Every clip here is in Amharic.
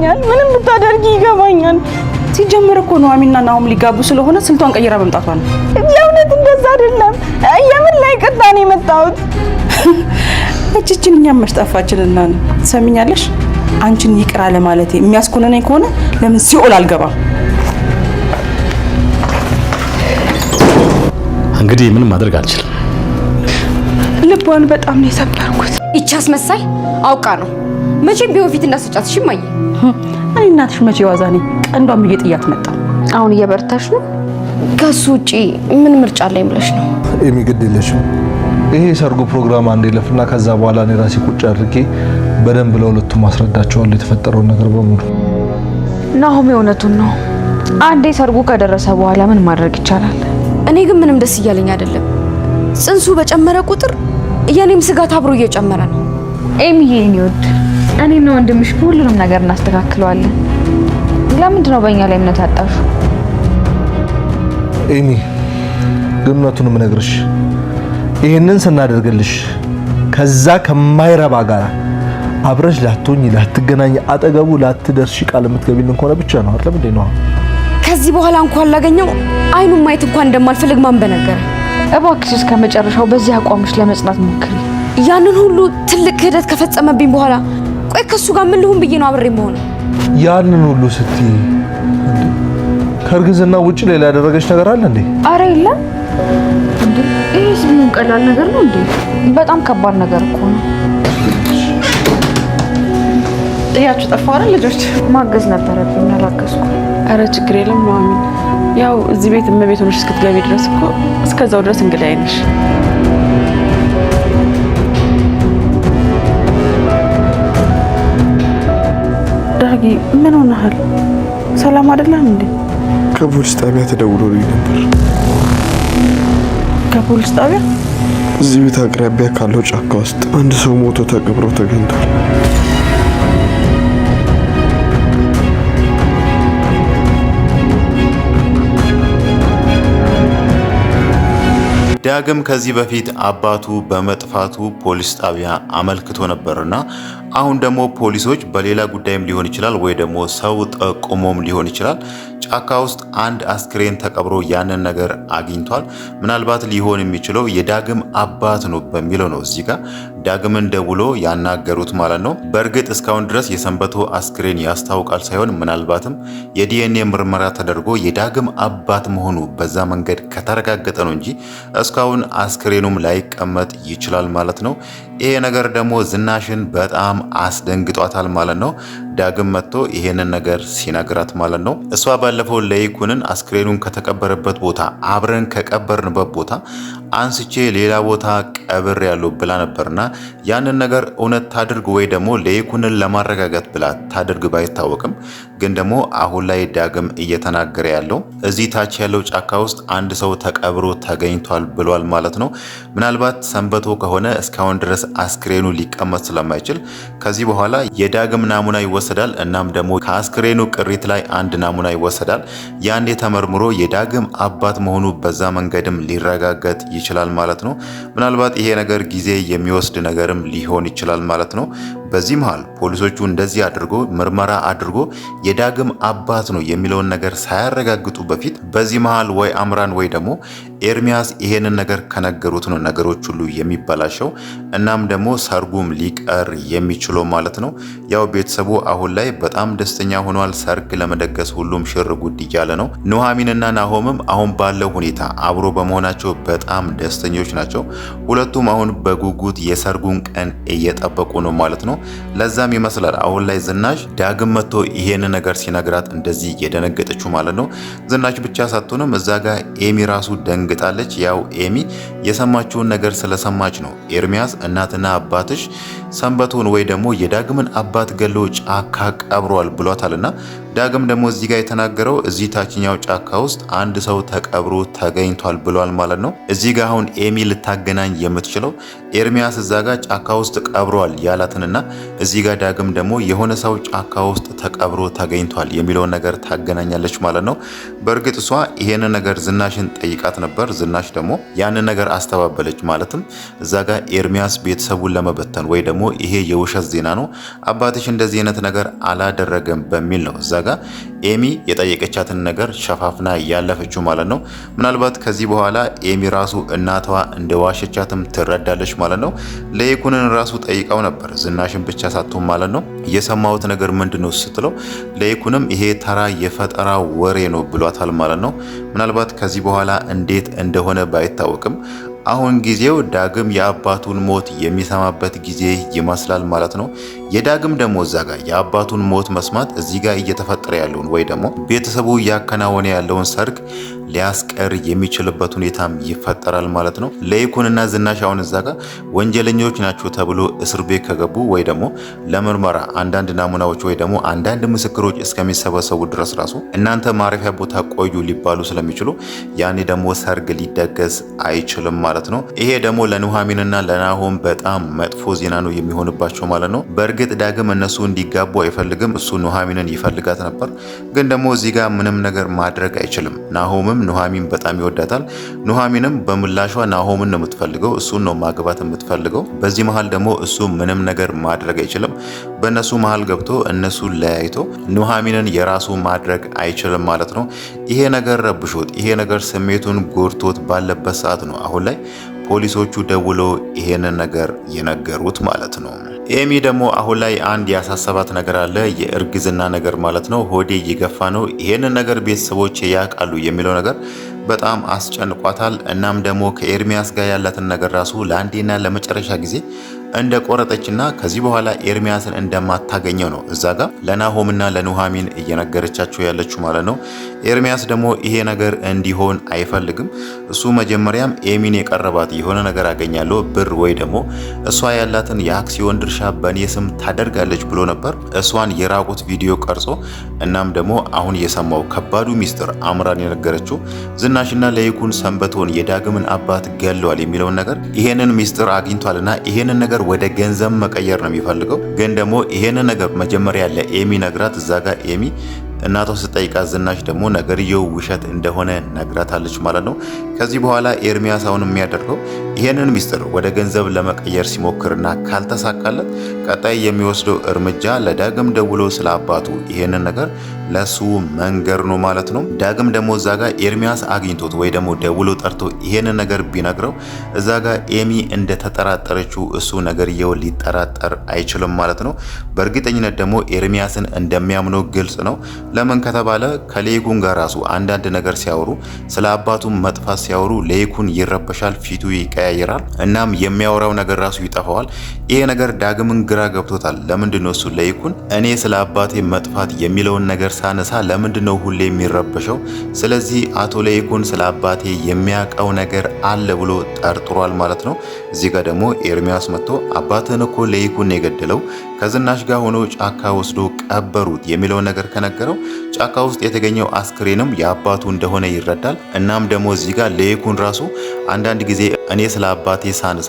ይገባኛል። ምንም ብታደርጊ ይገባኛል። ሲጀመር እኮ ኑሐሚንና ናሆም ሊጋቡ ስለሆነ ስልቷን ቀይራ መምጣቷ ነው። የእውነት እንደዛ አይደለም። የምን ላይ ቅጣ ነው የመጣሁት? እቺችን እኛም መሽጣፋችንና ነው። ትሰሚኛለሽ? አንቺን ይቅር አለ ማለቴ የሚያስኮነነኝ ከሆነ ለምን ሲኦል አልገባም? እንግዲህ ምንም ማድረግ አልችልም። ልቧን በጣም ነው የሰበርኩት። ይቺ አስመሳይ አውቃ ነው። መቼም ቢሆን ፊት እንዳስጫት እሺ ማየ። እኔ እናትሽ መቼ ዋዛ ነኝ? ቀንዷም እየጥያት መጣ። አሁን እየበረታሽ ነው። ከሱ ውጪ ምን ምርጫ አለኝ ብለሽ ነው? የሚግድ የለሽም። ይሄ ሰርጉ ፕሮግራም አንዴ ለፍና ከዛ በኋላ እኔ ራሴ ቁጭ አድርጌ በደንብ ለሁለቱም ማስረዳቸዋለሁ የተፈጠረውን ነገር በሙሉ። ናሆም እውነቱን ነው። አንዴ ሰርጉ ከደረሰ በኋላ ምን ማድረግ ይቻላል? እኔ ግን ምንም ደስ እያለኝ አይደለም። ጽንሱ በጨመረ ቁጥር የኔም ስጋት አብሮ እየጨመረ ነው። ኤሚዬ እኔ ወድ እኔና ወንድምሽ ሁሉንም ነገር እናስተካክለዋለን። ለምንድን ነው በእኛ ላይ እምነት አጣሹ? ኤሚ ግን እውነቱን ምነግርሽ ይሄንን ስናደርግልሽ ከዛ ከማይረባ ጋር አብረሽ ላትሆኚ ላትገናኝ አጠገቡ ላትደርሺ ቃል የምትገቢልን ከሆነ ብቻ ነው አይደል? እንዴ ነው ከዚህ በኋላ እንኳን ላገኘው አይኑን ማየት እንኳን እንደማልፈልግ ማን በነገረ። እባክሽ እስከ መጨረሻው በዚህ አቋምሽ ለመጽናት ሞክሪ። ያንን ሁሉ ትልቅ ክህደት ከፈጸመብኝ በኋላ ቆይ ከሱ ጋር ምን ልሁን ብዬ ነው አብሬ መሆን? ያንን ሁሉ ስትይ ከእርግዝና ውጪ ሌላ ያደረገች ነገር አለ እንዴ? አረ የለም እንዴ። ይሄስ ምን ቀላል ነገር ነው እንዴ? በጣም ከባድ ነገር እኮ ነው። ጥያችሁ ጠፋ አይደል? ልጆች ማገዝ ነበረብኝ አላገዝኩ። አረ ችግር የለም ኑሐሚን። ያው እዚህ ቤት እመቤት ሆነሽ እስክትገቢ ድረስ እኮ እስከዛው ድረስ እንግዳ አይነሽ። ዳጊ ምን ሆነሃል? ሰላም አይደለም እንዴ? ከፖሊስ ጣቢያ ተደውሎልኝ ነበር። ከፖሊስ ጣቢያ? እዚህ ቤት አቅራቢያ ካለው ጫካ ውስጥ አንድ ሰው ሞቶ ተቀብሮ ተገኝቷል። ዳግም ከዚህ በፊት አባቱ በመጥፋቱ ፖሊስ ጣቢያ አመልክቶ ነበርና አሁን ደግሞ ፖሊሶች በሌላ ጉዳይም ሊሆን ይችላል ወይ ደግሞ ሰው ጠቁሞም ሊሆን ይችላል ጫካ ውስጥ አንድ አስክሬን ተቀብሮ ያንን ነገር አግኝቷል። ምናልባት ሊሆን የሚችለው የዳግም አባት ነው በሚለው ነው እዚህ ጋር ዳግምን ደውሎ ያናገሩት ማለት ነው። በእርግጥ እስካሁን ድረስ የሰንበቶ አስክሬን ያስታውቃል ሳይሆን ምናልባትም የዲኤንኤ ምርመራ ተደርጎ የዳግም አባት መሆኑ በዛ መንገድ ከተረጋገጠ ነው እንጂ እስካሁን አስክሬኑም ላይቀመጥ ይችላል ማለት ነው። ይሄ ነገር ደግሞ ዝናሽን በጣም አስደንግጧታል ማለት ነው። ዳግም መጥቶ ይሄንን ነገር ሲነግራት ማለት ነው። እሷ ባለፈው ለይኩንን አስክሬኑን ከተቀበረበት ቦታ አብረን ከቀበርንበት ቦታ አንስቼ ሌላ ቦታ ቀብር ያለው ብላ ነበርና ያንን ነገር እውነት ታድርግ ወይ ደግሞ ለይኩንን ለማረጋጋት ብላ ታድርግ ባይታወቅም ግን ደግሞ አሁን ላይ ዳግም እየተናገረ ያለው እዚህ ታች ያለው ጫካ ውስጥ አንድ ሰው ተቀብሮ ተገኝቷል ብሏል ማለት ነው። ምናልባት ሰንበቶ ከሆነ እስካሁን ድረስ አስክሬኑ ሊቀመጥ ስለማይችል ከዚህ በኋላ የዳግም ናሙና ይወሰዳል። እናም ደግሞ ከአስክሬኑ ቅሪት ላይ አንድ ናሙና ይወሰዳል። ያንዴ ተመርምሮ የዳግም አባት መሆኑ በዛ መንገድም ሊረጋገጥ ይችላል ማለት ነው። ምናልባት ይሄ ነገር ጊዜ የሚወስድ ነገርም ሊሆን ይችላል ማለት ነው። በዚህ መሃል ፖሊሶቹ እንደዚህ አድርጎ ምርመራ አድርጎ የዳግም አባት ነው የሚለውን ነገር ሳያረጋግጡ በፊት በዚህ መሃል ወይ አምራን ወይ ደግሞ ኤርሚያስ ይሄንን ነገር ከነገሩት ነው ነገሮች ሁሉ የሚበላሸው። እናም ደግሞ ሰርጉም ሊቀር የሚችለው ማለት ነው። ያው ቤተሰቡ አሁን ላይ በጣም ደስተኛ ሆኗል። ሰርግ ለመደገስ ሁሉም ሽር ጉድ እያለ ነው። ኑሐሚንና ናሆምም አሁን ባለው ሁኔታ አብሮ በመሆናቸው በጣም ደስተኞች ናቸው። ሁለቱም አሁን በጉጉት የሰርጉን ቀን እየጠበቁ ነው ማለት ነው። ለዛም ይመስላል አሁን ላይ ዝናሽ ዳግም መጥቶ ይሄን ነገር ሲነግራት እንደዚህ የደነገጠችው ማለት ነው። ዝናሽ ብቻ ሳትሆንም እዛ ጋር ኤሚ ራሱ ደንግጣለች። ያው ኤሚ የሰማችውን ነገር ስለሰማች ነው ኤርሚያስ እናትና አባትሽ ሰንበቱን ወይ ደግሞ የዳግምን አባት ገሎ ጫካ ቀብሯል ብሏታልና ዳግም ደግሞ እዚህ ጋር የተናገረው እዚህ ታችኛው ጫካ ውስጥ አንድ ሰው ተቀብሮ ተገኝቷል ብሏል ማለት ነው። እዚህ ጋር አሁን ኤሚ ልታገናኝ የምትችለው ኤርሚያስ እዛ ጋር ጫካ ውስጥ ቀብሯል ያላትንና እዚህ ጋር ዳግም ደግሞ የሆነ ሰው ጫካ ውስጥ ተቀብሮ ተገኝቷል የሚለውን ነገር ታገናኛለች ማለት ነው። በእርግጥ እሷ ይሄንን ነገር ዝናሽን ጠይቃት ነበር። ዝናሽ ደግሞ ያንን ነገር አስተባበለች። ማለትም እዛ ጋር ኤርሚያስ ቤተሰቡን ለመበተን ወይ ደግሞ ይሄ የውሸት ዜና ነው አባትሽ እንደዚህ አይነት ነገር አላደረገም በሚል ነው እዛ ጋር ኤሚ የጠየቀቻትን ነገር ሸፋፍና ያለፈችው ማለት ነው። ምናልባት ከዚህ በኋላ ኤሚ ራሱ እናቷ እንደዋሸቻትም ትረዳለች ማለት ነው። ለይኩንን ራሱ ጠይቀው ነበር ዝናሽን ብቻ ሳትሆን ማለት ነው። የሰማሁት ነገር ምንድነው ስትለው ለይኩንም ይሄ ተራ የፈጠራ ወሬ ነው ብሏታል ማለት ነው። ምናልባት ከዚህ በኋላ እንዴት እንደሆነ ባይታወቅም አሁን ጊዜው ዳግም የአባቱን ሞት የሚሰማበት ጊዜ ይመስላል ማለት ነው። የዳግም ደግሞ እዛ ጋር የአባቱን ሞት መስማት እዚህ ጋር እየተፈጠረ ያለውን ወይ ደግሞ ቤተሰቡ እያከናወነ ያለውን ሰርግ ሊያስቀር የሚችልበት ሁኔታም ይፈጠራል ማለት ነው። ለይኩንና ዝናሽ አሁን እዛ ጋር ወንጀለኞች ናቸው ተብሎ እስር ቤት ከገቡ ወይ ደግሞ ለምርመራ አንዳንድ ናሙናዎች ወይ ደግሞ አንዳንድ ምስክሮች እስከሚሰበሰቡ ድረስ ራሱ እናንተ ማረፊያ ቦታ ቆዩ ሊባሉ ስለሚችሉ ያኔ ደግሞ ሰርግ ሊደገስ አይችልም ማለት ነው። ይሄ ደግሞ ለኑሐሚንና ለናሆም በጣም መጥፎ ዜና ነው የሚሆንባቸው ማለት ነው። በእርግጥ ዳግም እነሱ እንዲጋቡ አይፈልግም። እሱ ኑሐሚንን ይፈልጋት ነበር፣ ግን ደግሞ እዚህ ጋር ምንም ነገር ማድረግ አይችልም። ናሆምም ኑሐሚን በጣም ይወዳታል። ኑሐሚንም በምላሿ ናሆምን ነው የምትፈልገው፣ እሱን ነው ማግባት የምትፈልገው። በዚህ መሃል ደግሞ እሱ ምንም ነገር ማድረግ አይችልም። በእነሱ መሃል ገብቶ እነሱን ለያይቶ ኑሐሚንን የራሱ ማድረግ አይችልም ማለት ነው። ይሄ ነገር ረብሾት፣ ይሄ ነገር ስሜቱን ጎድቶት ባለበት ሰዓት ነው አሁን ላይ ፖሊሶቹ ደውለው ይሄንን ነገር የነገሩት ማለት ነው። ኤሚ ደግሞ አሁን ላይ አንድ ያሳሰባት ነገር አለ፣ የእርግዝና ነገር ማለት ነው። ሆዴ እየገፋ ነው፣ ይሄንን ነገር ቤተሰቦች ያውቃሉ የሚለው ነገር በጣም አስጨንቋታል። እናም ደግሞ ከኤርሚያስ ጋር ያላትን ነገር ራሱ ለአንዴና ለመጨረሻ ጊዜ እንደ ቆረጠችና ከዚህ በኋላ ኤርሚያስን እንደማታገኘው ነው እዛ ጋር ለናሆምና ለኑሐሚን እየነገረቻቸው ያለችው ማለት ነው። ኤርሚያስ ደግሞ ይሄ ነገር እንዲሆን አይፈልግም። እሱ መጀመሪያም ኤሚን የቀረባት የሆነ ነገር አገኛለሁ ብር ወይ ደግሞ እሷ ያላትን የአክሲዮን ድርሻ በእኔ ስም ታደርጋለች ብሎ ነበር እሷን የራቁት ቪዲዮ ቀርጾ። እናም ደግሞ አሁን የሰማው ከባዱ ሚስጥር አምራን የነገረችው ዝናሽና ለይኩን ሰንበቶን የዳግምን አባት ገለዋል የሚለውን ነገር ይሄንን ሚስጥር አግኝቷልና ይሄንን ነገር ወደ ገንዘብ መቀየር ነው የሚፈልገው። ግን ደግሞ ይሄንን ነገር መጀመሪያ ለኤሚ ነግራት እዛ ጋር ኤሚ እናቷ ስጠይቃት ዝናሽ ደግሞ ነገርየው ውሸት እንደሆነ ነግራታለች ማለት ነው። ከዚህ በኋላ ኤርሚያስ አሁን የሚያደርገው ይሄንን ሚስጥር ወደ ገንዘብ ለመቀየር ሲሞክርና ካልተሳካለት ቀጣይ የሚወስደው እርምጃ ለዳግም ደውሎ ስለ አባቱ ይሄንን ነገር ለሱ መንገር ነው ማለት ነው። ዳግም ደግሞ እዛ ጋር ኤርሚያስ አግኝቶት ወይ ደግሞ ደውሎ ጠርቶ ይሄንን ነገር ቢነግረው እዛ ጋር ኤሚ እንደተጠራጠረችው እሱ ነገርየው ሊጠራጠር አይችልም ማለት ነው። በእርግጠኝነት ደግሞ ኤርሚያስን እንደሚያምነው ግልጽ ነው። ለምን ከተባለ ከሌይኩን ጋር ራሱ አንዳንድ ነገር ሲያወሩ ስለ አባቱ መጥፋት ሲያወሩ ሌይኩን ይረበሻል፣ ፊቱ ይቀያየራል። እናም የሚያወራው ነገር ራሱ ይጠፋዋል። ይሄ ነገር ዳግምን ግራ ገብቶታል። ለምንድነው እሱ ሌይኩን እኔ ስለ አባቴ መጥፋት የሚለውን ነገር ሳነሳ ለምንድነው ሁሌ የሚረበሸው? ስለዚህ አቶ ሌይኩን ስለ አባቴ የሚያውቀው ነገር አለ ብሎ ጠርጥሯል ማለት ነው። እዚህ ጋር ደግሞ ኤርሚያስ መጥቶ አባትህን እኮ ሌይኩን የገደለው ከዝናሽ ጋር ሆኖ ጫካ ወስዶ ቀበሩት የሚለውን ነገር ከነገረው ጫካ ውስጥ የተገኘው አስክሬንም የአባቱ እንደሆነ ይረዳል። እናም ደግሞ እዚህ ጋር ሌይኩን ራሱ አንዳንድ ጊዜ እኔ ስለ አባቴ ሳንሳ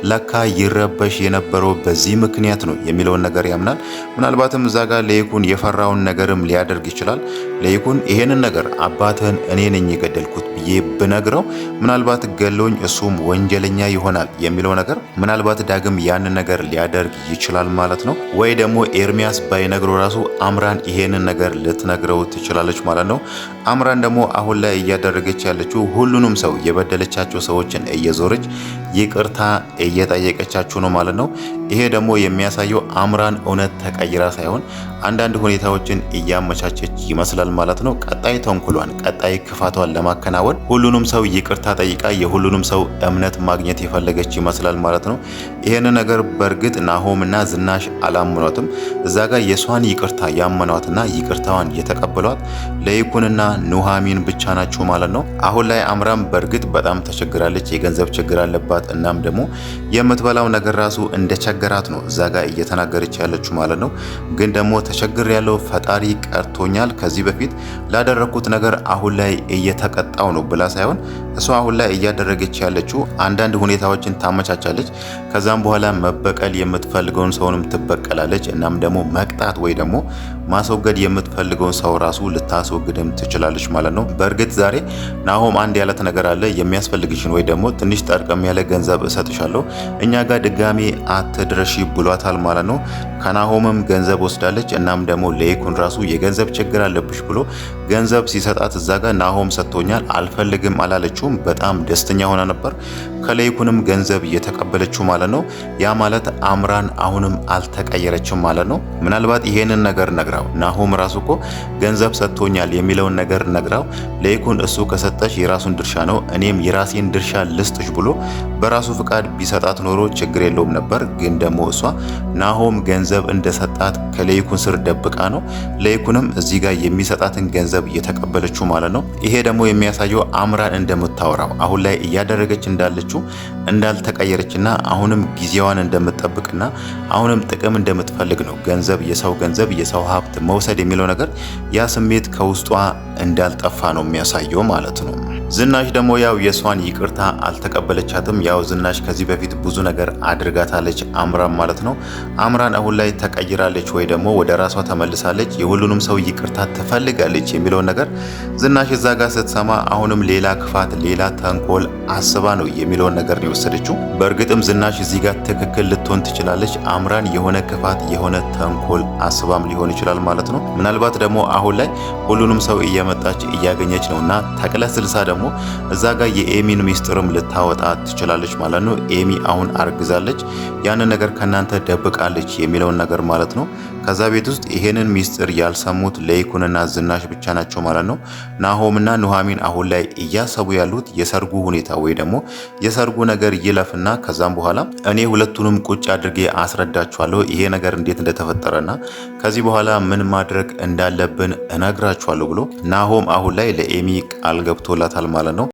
ለካ ይረበሽ የነበረው በዚህ ምክንያት ነው የሚለውን ነገር ያምናል። ምናልባትም እዛ ጋር ሌይኩን የፈራውን ነገርም ሊያደርግ ይችላል። ሌይኩን ይሄንን ነገር አባትህን እኔ ነኝ የገደልኩት ብዬ ብነግረው ምናልባት ገሎኝ እሱም ወንጀለኛ ይሆናል የሚለው ነገር ምናልባት ዳግም ያንን ነገር ሊያደርግ ይችላል ማለት ነው። ወይ ደግሞ ኤርሚያስ ባይነግረው ራሱ አምራን ይሄንን ነገር ልትነግረው ትችላለች ማለት ነው። አምራን ደግሞ አሁን ላይ እያደረገች ያለችው ሁሉንም ሰው የበደለቻቸው ሰዎችን እየዞረች ይቅርታ እየጠየቀቻቸው ነው ማለት ነው። ይሄ ደግሞ የሚያሳየው አምራን እውነት ተቀይራ ሳይሆን አንዳንድ ሁኔታዎችን እያመቻቸች ይመስላል ማለት ነው። ቀጣይ ተንኩሏን ቀጣይ ክፋቷን ለማከናወን ሁሉንም ሰው ይቅርታ ጠይቃ የሁሉንም ሰው እምነት ማግኘት የፈለገች ይመስላል ማለት ነው። ይሄን ነገር በእርግጥ ናሆምና ዝናሽ አላመኗትም። እዛ ጋር የሷን ይቅርታ ያመኗትና ይቅርታዋን የተቀበሏት ለይኩንና ኑሐሚን ብቻ ናቸው ማለት ነው። አሁን ላይ አምራን በእርግጥ በጣም ተቸግራለች፣ የገንዘብ ችግር አለባት። እናም ደግሞ የምትበላው ነገር ራሱ እንደቸገራት ነው እዛ ጋር እየተናገረች ያለችው ማለት ነው። ግን ደግሞ ተቸግር ያለው ፈጣሪ ቀርቶኛል፣ ከዚህ በፊት ላደረኩት ነገር አሁን ላይ እየተቀጣው ነው ብላ ሳይሆን እሷ አሁን ላይ እያደረገች ያለችው አንዳንድ ሁኔታዎችን ታመቻቻለች። ከዛም በኋላ መበቀል የምትፈልገውን ሰውንም ትበቀላለች። እናም ደግሞ መቅጣት ወይ ደግሞ ማስወገድ የምትፈልገውን ሰው ራሱ ልታስወግድም ትችላለች ማለት ነው። በእርግጥ ዛሬ ናሆም አንድ ያለት ነገር አለ። የሚያስፈልግሽን ወይ ደግሞ ትንሽ ጠርቀም ያለ ገንዘብ እሰጥሻለሁ፣ እኛ ጋር ድጋሚ አትድረሺ ብሏታል ማለት ነው። ከናሆምም ገንዘብ ወስዳለች። እናም ደግሞ ለይኩን ራሱ የገንዘብ ችግር አለብሽ ብሎ ገንዘብ ሲሰጣት እዛ ጋር ናሆም ሰጥቶኛል አልፈልግም አላለችውም። በጣም ደስተኛ ሆና ነበር ከለይኩንም ገንዘብ እየተቀበለችው ማለት ነው። ያ ማለት አምራን አሁንም አልተቀየረችም ማለት ነው። ምናልባት ይሄንን ነገር ነግራው ናሆም ራሱ እኮ ገንዘብ ሰጥቶኛል የሚለውን ነገር ነግራው ለይኩን እሱ ከሰጠሽ የራሱን ድርሻ ነው እኔም የራሴን ድርሻ ልስጥሽ ብሎ በራሱ ፍቃድ ቢሰጣት ኖሮ ችግር የለውም ነበር። ግን ደግሞ እሷ ናሆም ገንዘብ እንደሰጣት ከለይኩን ስር ደብቃ ነው ለይኩንም እዚህ ጋር የሚሰጣትን ገንዘብ እየተቀበለችው ማለት ነው። ይሄ ደግሞ የሚያሳየው አምራን እንደምታወራው አሁን ላይ እያደረገች እንዳለችው እንዳልተቀየረችና አሁንም ጊዜዋን እንደምትጠብቅና አሁንም ጥቅም እንደምትፈልግ ነው። ገንዘብ፣ የሰው ሀብት መውሰድ የሚለው ነገር ያ ስሜት ከውስጧ እንዳልጠፋ ነው የሚያሳየው ማለት ነው። ዝናሽ ደግሞ ያው የሷን ይቅርታ አልተቀበለቻትም። ያው ዝናሽ ከዚህ በፊት ብዙ ነገር አድርጋታለች አምራን ማለት ነው። አምራን አሁን ላይ ተቀይራለች ወይ ደግሞ ወደ ራሷ ተመልሳለች፣ የሁሉንም ሰው ይቅርታ ትፈልጋለች የሚለውን ነገር ዝናሽ እዛ ጋር ስትሰማ አሁንም ሌላ ክፋት፣ ሌላ ተንኮል አስባ ነው የሚለውን ነገር ነው የወሰደችው። በእርግጥም ዝናሽ እዚህ ጋር ትክክል ልትሆን ትችላለች። አምራን የሆነ ክፋት፣ የሆነ ተንኮል አስባም ሊሆን ይችላል ማለት ነው። ምናልባት ደግሞ አሁን ላይ ሁሉንም ሰው እየመጣች እያገኘች ነውና ተቅለስልሳ ደግሞ እዛ ጋር የኤሚን ሚስጥርም ልታወጣ ትችላለች ማለት ነው። ኤሚ አሁን አርግዛለች፣ ያንን ነገር ከናንተ ደብቃለች የሚለውን ነገር ማለት ነው። ከዛ ቤት ውስጥ ይሄንን ሚስጥር ያልሰሙት ለይኩንና ዝናሽ ብቻ ናቸው ማለት ነው። ናሆምና ኑሐሚን አሁን ላይ እያሰቡ ያሉት የሰርጉ ሁኔታ ወይ ደግሞ የሰርጉ ነገር ይለፍና ከዛም በኋላ እኔ ሁለቱንም ቁጭ አድርጌ አስረዳችኋለሁ ይሄ ነገር እንዴት እንደተፈጠረና ከዚህ በኋላ ምን ማድረግ እንዳለብን እነግራችኋለሁ ብሎ ናሆም አሁን ላይ ለኤሚ ቃል ገብቶላታል ማለት ነው።